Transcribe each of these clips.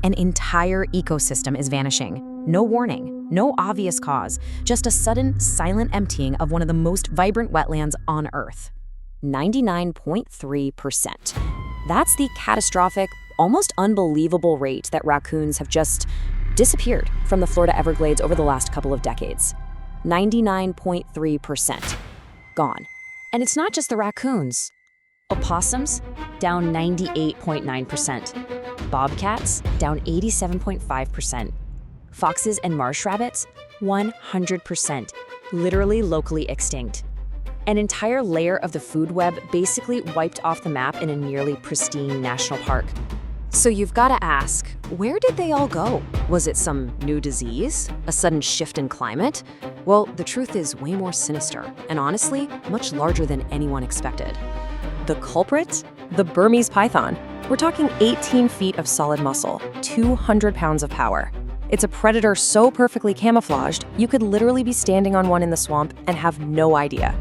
An entire ecosystem is vanishing. No warning, no obvious cause, just a sudden, silent emptying of one of the most vibrant wetlands on Earth. 99.3%. That's the catastrophic, almost unbelievable rate that raccoons have just disappeared from the Florida Everglades over the last couple of decades. 99.3%. Gone. And it's not just the raccoons. Opossums, down 98.9%. Bobcats, down 87.5%. Foxes and marsh rabbits, 100%. Literally locally extinct. An entire layer of the food web basically wiped off the map in a nearly pristine national park. So you've got to ask, where did they all go? Was it some new disease? A sudden shift in climate? Well, the truth is way more sinister, and honestly, much larger than anyone expected. The culprit? The Burmese python. We're talking 18 feet of solid muscle, 200 pounds of power. It's a predator so perfectly camouflaged, you could literally be standing on one in the swamp and have no idea.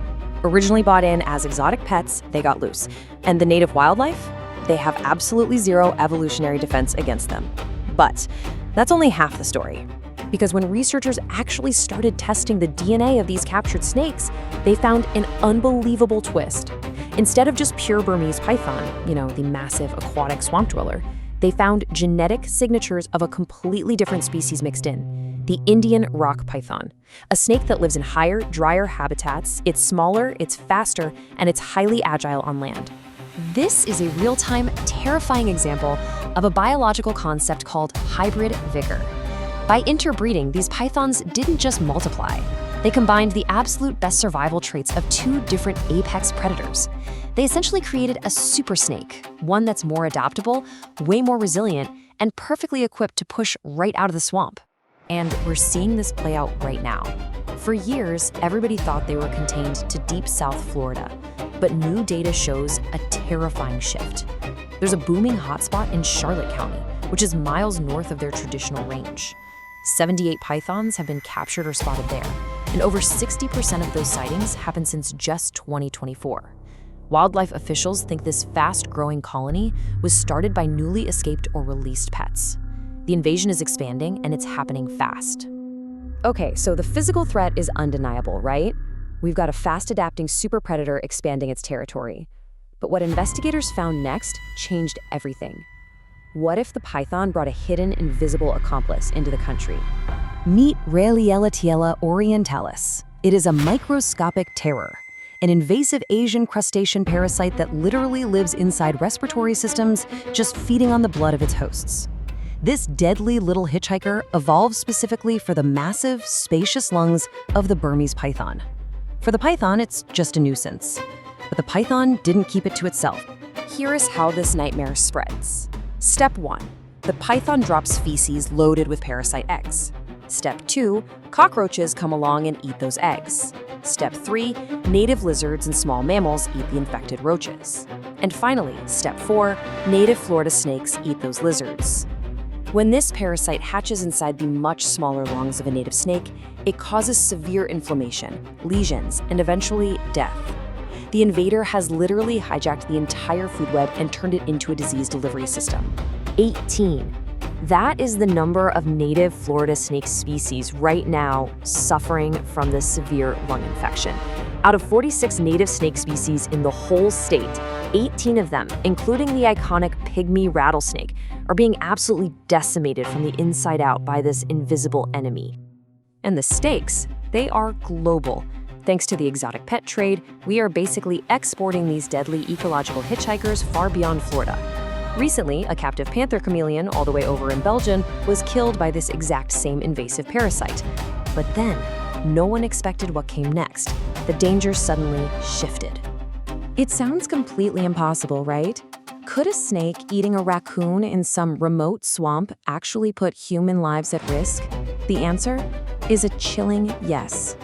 Originally bought in as exotic pets, they got loose. And the native wildlife? They have absolutely zero evolutionary defense against them. But that's only half the story. Because when researchers actually started testing the DNA of these captured snakes, they found an unbelievable twist. Instead of just pure Burmese python, the massive aquatic swamp dweller, they found genetic signatures of a completely different species mixed in, the Indian rock python, a snake that lives in higher, drier habitats. It's smaller, it's faster, and it's highly agile on land. This is a real-time, terrifying example of a biological concept called hybrid vigor. By interbreeding, these pythons didn't just multiply. They combined the absolute best survival traits of two different apex predators. They essentially created a super snake, one that's more adaptable, way more resilient, and perfectly equipped to push right out of the swamp. And we're seeing this play out right now. For years, everybody thought they were contained to deep South Florida, but new data shows a terrifying shift. There's a booming hotspot in Charlotte County, which is miles north of their traditional range. 78 pythons have been captured or spotted there, and over 60% of those sightings happened since just 2024. Wildlife officials think this fast-growing colony was started by newly escaped or released pets. The invasion is expanding, and it's happening fast. Okay, so the physical threat is undeniable, right? We've got a fast-adapting super predator expanding its territory. But what investigators found next changed everything. What if the python brought a hidden, invisible accomplice into the country? Meet Raeliella orientalis. It is a microscopic terror, an invasive Asian crustacean parasite that literally lives inside respiratory systems, just feeding on the blood of its hosts. This deadly little hitchhiker evolved specifically for the massive, spacious lungs of the Burmese python. For the python, it's just a nuisance. But the python didn't keep it to itself. Here is how this nightmare spreads. Step 1. The python drops feces loaded with parasite eggs. Step 2. Cockroaches come along and eat those eggs. Step 3. Native lizards and small mammals eat the infected roaches. And finally, Step 4. Native Florida snakes eat those lizards. When this parasite hatches inside the much smaller lungs of a native snake, it causes severe inflammation, lesions, and eventually death. The invader has literally hijacked the entire food web and turned it into a disease delivery system. 18. That is the number of native Florida snake species right now suffering from this severe lung infection. Out of 46 native snake species in the whole state, 18 of them, including the iconic pygmy rattlesnake, are being absolutely decimated from the inside out by this invisible enemy. And the stakes, they are global. Thanks to the exotic pet trade, we are basically exporting these deadly ecological hitchhikers far beyond Florida. Recently, a captive panther chameleon all the way over in Belgium was killed by this exact same invasive parasite. But then, no one expected what came next. The danger suddenly shifted. It sounds completely impossible, right? Could a snake eating a raccoon in some remote swamp actually put human lives at risk? The answer is a chilling yes.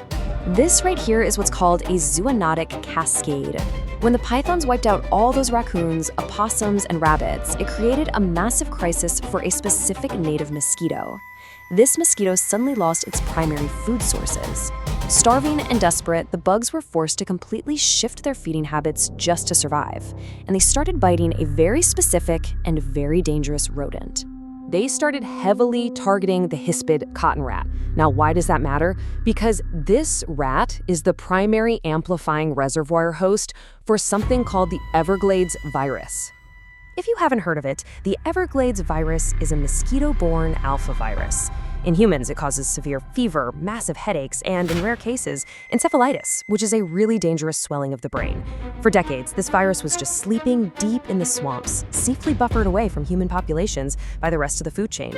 This right here is what's called a zoonotic cascade. When the pythons wiped out all those raccoons, opossums, and rabbits, it created a massive crisis for a specific native mosquito. This mosquito suddenly lost its primary food sources. Starving and desperate, the bugs were forced to completely shift their feeding habits just to survive, and they started biting a very specific and very dangerous rodent. they started heavily targeting the hispid cotton rat. Now, why does that matter? Because this rat is the primary amplifying reservoir host for something called the Everglades virus. If you haven't heard of it, the Everglades virus is a mosquito-borne alpha virus. In humans, it causes severe fever, massive headaches, and in rare cases, encephalitis, which is a really dangerous swelling of the brain. For decades, this virus was just sleeping deep in the swamps, safely buffered away from human populations by the rest of the food chain.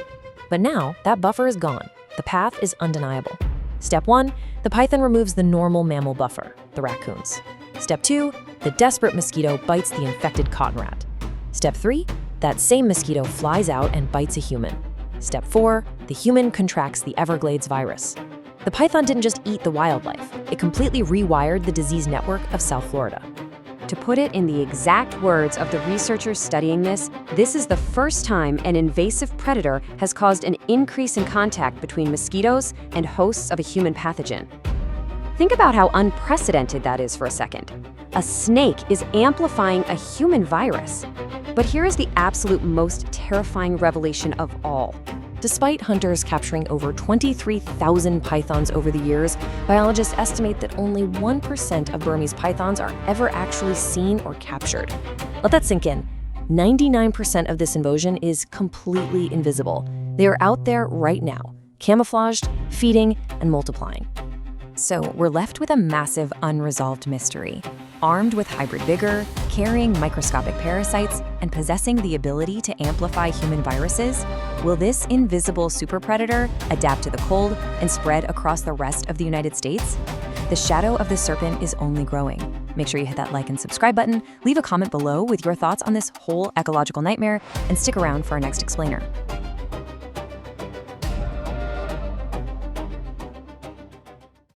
But now, that buffer is gone. The path is undeniable. Step 1, the python removes the normal mammal buffer, the raccoons. Step 2, the desperate mosquito bites the infected cotton rat. Step 3, that same mosquito flies out and bites a human. Step 4, the human contracts the Everglades virus. The python didn't just eat the wildlife, it completely rewired the disease network of South Florida. To put it in the exact words of the researchers studying this is the first time an invasive predator has caused an increase in contact between mosquitoes and hosts of a human pathogen. Think about how unprecedented that is for a second. A snake is amplifying a human virus. But here is the absolute most terrifying revelation of all. Despite hunters capturing over 23,000 pythons over the years, biologists estimate that only 1% of Burmese pythons are ever actually seen or captured. Let that sink in. 99% of this invasion is completely invisible. They are out there right now, camouflaged, feeding, and multiplying. So we're left with a massive unresolved mystery. Armed with hybrid vigor, carrying microscopic parasites, and possessing the ability to amplify human viruses, will this invisible super predator adapt to the cold and spread across the rest of the United States? The shadow of the serpent is only growing. Make sure you hit that like and subscribe button, leave a comment below with your thoughts on this whole ecological nightmare, and stick around for our next explainer.